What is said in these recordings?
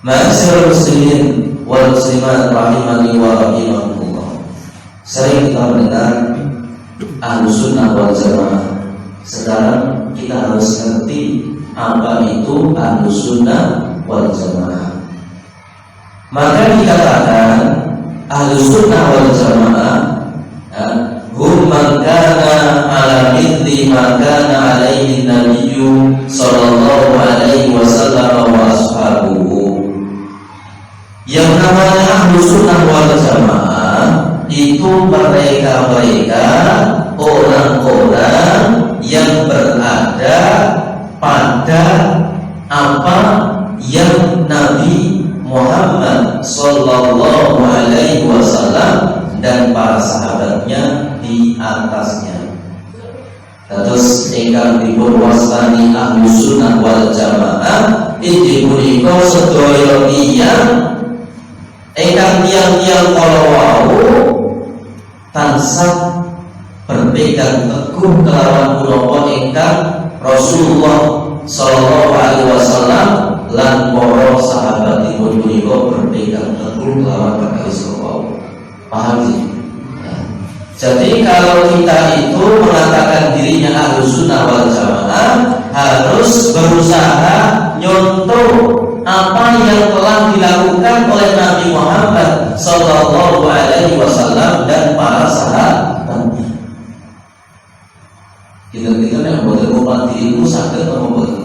Ma'asyiral muslimin wal muslimat rahimani wa rahimakumullah. Sering kita mendengar Ahlus Sunnah wal Jamaah. Sekarang kita harus ngerti apa itu Ahlus Sunnah wal Jamaah. Maka dikatakan Ahlus Sunnah wal Jamaah hum man kana ala mithli ma kana alaihi nabiyyu sallallahu alaihi wasallam wa ashabuhu. Yang namanya Ahlus Sunnah wal Jamaah itu mereka orang-orang yang berada pada apa yang Nabi Muhammad sallallahu alaihi wasallam dan para sahabatnya di atasnya. Terus ingkang dipun wastani Ahlus Sunnah wal Jamaah inggih punika sedaya tiyang ingkang tiang-tiang kala wau tansah berpegang teguh kelawan punapa ingkang Rasulullah sallallahu alaihi wasallam lan para sahabatipun punika berpegang teguh kelawan perkawis wau. Paham sih? Jadi kalau kita itu mengatakan dirinya Ahlus Sunnah wal Jamaah harus berusaha nyontoh apa yang telah dilakukan oleh Nabi Muhammad sallallahu alaihi wasallam dan para sahabatnya. Kita yang boleh umat diriku sakit atau boleh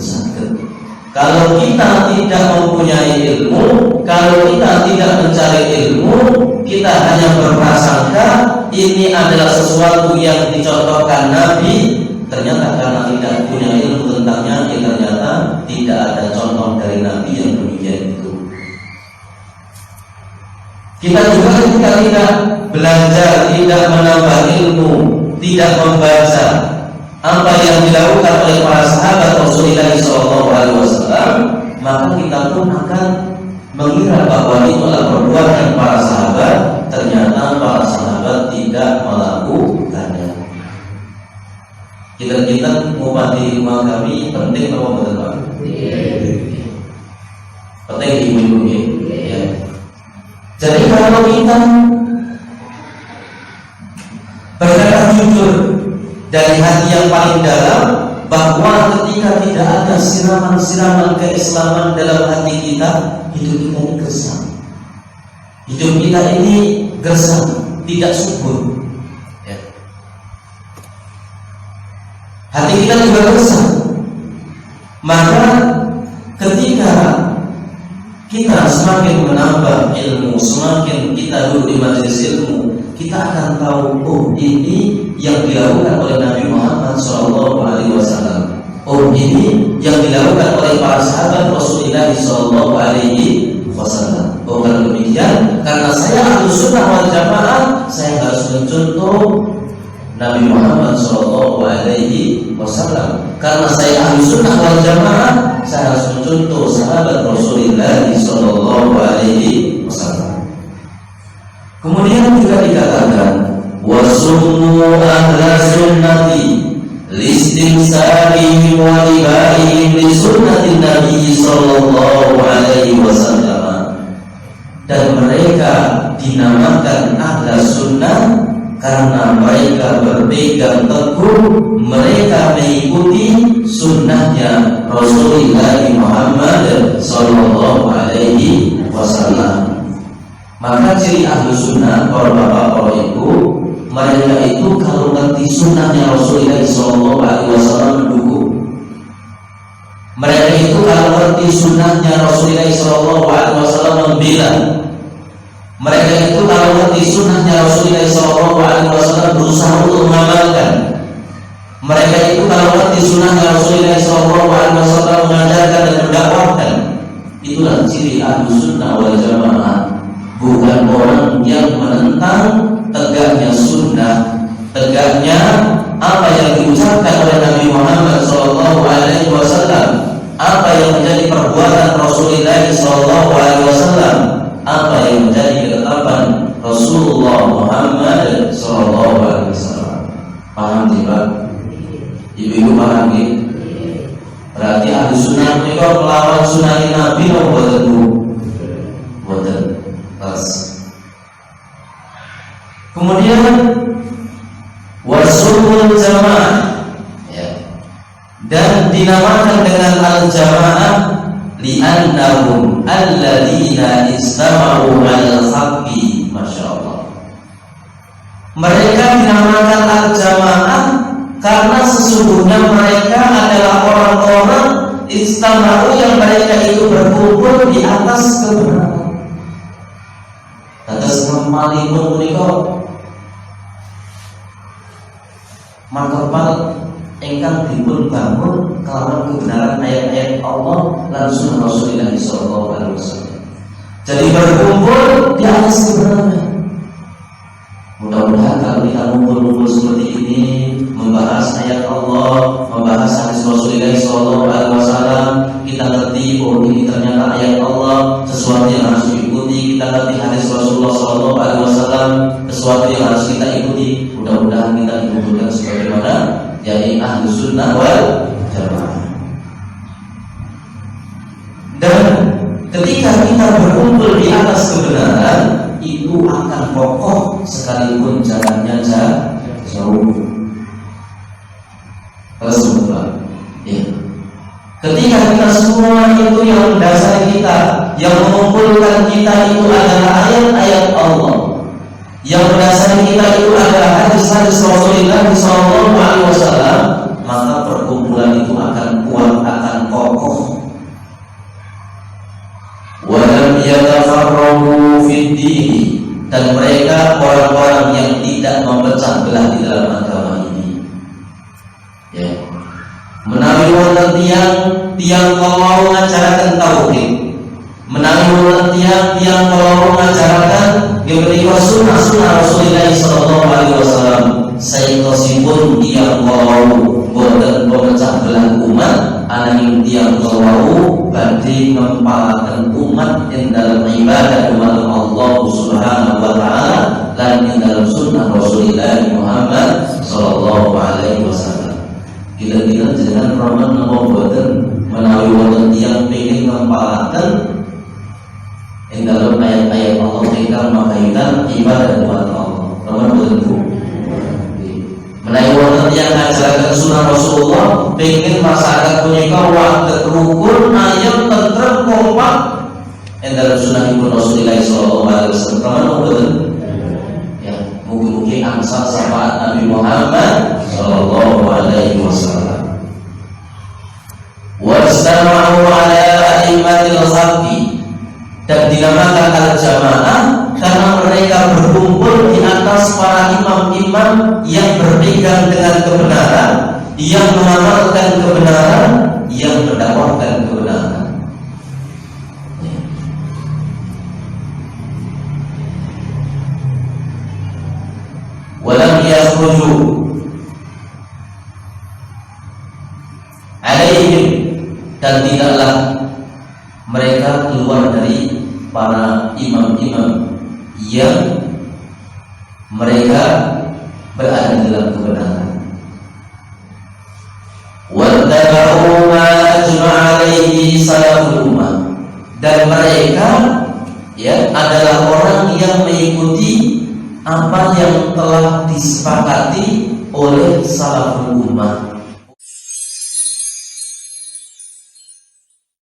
sakit. Kalau kita tidak mempunyai ilmu, kalau kita tidak mencari ilmu, kita hanya berprasangka ini adalah sesuatu yang dicontohkan Nabi. Ternyata karena tidak punya ilmu tentangnya, ternyata tidak ada contoh dari Nabi yang demikian itu. Kita juga ketika tidak belajar, tidak menambah ilmu, tidak membaca apa yang dilakukan oleh para sahabat Rasulullah SAW, maka kita pun akan mengira bahwa itu adalah perbuatan para sahabat. Ternyata para sahabat tidak melakukannya. Kita mengobati rumah kami penting atau betul? Penting ibu-ibu ya. Jadi kalau kita berkata jujur dari hati yang paling dalam bahwa ketika tidak ada siraman-siraman keislaman dalam hati kita, hidup kita ini gersang. Hidup kita ini gersang, tidak subur. Ya. Hati kita juga gersang. Maka ketika kita semakin menambah ilmu, semakin kita duduk di majelis ilmu, kita akan tahu, oh ini yang dilakukan oleh Nabi Muhammad SAW. Oh ini yang dilakukan oleh para sahabat Rasulullah SAW. Oh kalau demikian, karena saya Ahlus Sunnah wal Jamaah, saya harus mencontoh Nabi Muhammad SAW. Karena saya Ahlus Sunnah wal Jamaah, saya harus mencontoh sahabat Rasulullah SAW. Kemudian juga dikatakan wasummu ahla sunnati listimsarihim wa libaihim li sunnatin Nabi sallallahu alaihi wasallam. Dan mereka dinamakan ahla sunnah karena mereka berpegang teguh, mereka mengikuti sunnahnya Rasulullah Muhammad sallallahu alaihi wasallam. Maka ciri Ahlus Sunnah, para bapak, para ibu, mereka itu kalau ngerti sunnahnya Rasulullah SAW mendukung. Mereka itu kalau ngerti sunnahnya Rasulullah SAW membela. Mereka itu kalau ngerti sunnahnya Rasulullah SAW berusaha untuk mengamalkan. Mereka itu kalau ngerti sunnahnya Rasulullah SAW mengajarkan dan mendakwahkan. Itulah ciri Ahlus Sunnah wal Jamaah. Bukan orang yang menentang tegaknya sunnah, tegaknya apa yang diucapkan oleh Nabi Muhammad SAW, apa yang menjadi perbuatan Rasulullah SAW, apa yang menjadi ketetapan Rasulullah Muhammad SAW. Paham tidak? Ibu-ibu paham tidak? Berarti ahli sunnah mereka melawan sunnah Nabi boten boten pas. Kemudian wasul jamaah, ya, dan dinamakan dengan al-jamaah li'annahum alladzina istama'u 'alal haqqi. Masya Allah, mereka dinamakan al-jamaah karena sesungguhnya mereka adalah orang-orang istama'u yang mereka itu berkumpul di atas kebenaran. Atas ngamalipun menika makapal ingkang dipun bangun kelawan kebenaran ayat-ayat Allah lan sunnah Rasulullah sallallahu alaihi wasallam. Jadi berkumpul di atas kebenaran. Mudah-mudahan kalau kita ngumpul-ngumpul seperti ini, membahas ayat Allah, membahas hadis Rasulullah sallallahu alaihi wasallam, kita ngerti oh ini ternyata ayat Allah, sesuatu yang harus diikuti. Kita ngerti hadis Rasulullah sallallahu alaihi wasallam, sesuatu yang harus kita ikuti. Mudah-mudahan kita dikumpulkan sebagaimana yakni ahlu sunnah wal jamaah. Dan ketika kita berkumpul di atas kebenaran, itu akan kokoh sekalipun jalannya jauh. Rasulullah, ya. Ketika kita semua itu yang mendasari kita, yang mengumpulkan kita itu adalah ayat-ayat Allah, yang mendasari kita itu adalah hadis-hadis Rasulullah sallallahu alaihi wasallam, maka perkumpulan itu akan kuat, akan kokoh. Walam yatafarraqu fid din, dan mereka orang-orang yang tidak memecah belah di dalam agama ini. Ya. Menawi wonten tiang kalau ngajaraken tauhid, menawi wonten tiang kalau ngajaraken nggih sunnah Rasulullah sallallahu alaihi wasallam, saentosipun tiang kalau boten pemecah belah umat, ananging tiang kalau badhe ngempalaken umat ing dalam ibadah dumateng Allah Subhanahu wa taala lan ing dalam sunnah Rasulullah Muhammad sallallahu alaihi wasallam. Kira-kira jenengan roman napa boten menawi wonten tiyang pengin ngempalaken ing dalam ayat-ayat Allah ingkang makayutan ibadah dumateng Allah. Roman boten Bu. Menawi wonten tiyang ngajaraken sunnah Rasulullah pengin masyarakat punika waget rukun ayem tentrem kompak ing dalam sunnahipun Rasulullah sallallahu alaihi wasallam. Roman boten. Ya, mugi-mugi angsal syafaat Nabi Muhammad sallallahu alaihi wasallam. Wastama'u ala a'immatil khalqi, dan dinamakan al-jamaah karena mereka berkumpul di atas para imam-imam yang berpegang dengan kebenaran, yang mengamalkan kebenaran, yang mendakwahkan kebenaran. Walam yakhruju alaihim, dan tidaklah mereka keluar dari para imam-imam yang mereka berada dalam kebenaran. Wattaba'u ma ajma'a alaihi salaful ummah, dan mereka ya adalah orang yang mengikuti apa yang telah disepakati oleh salaful ummah,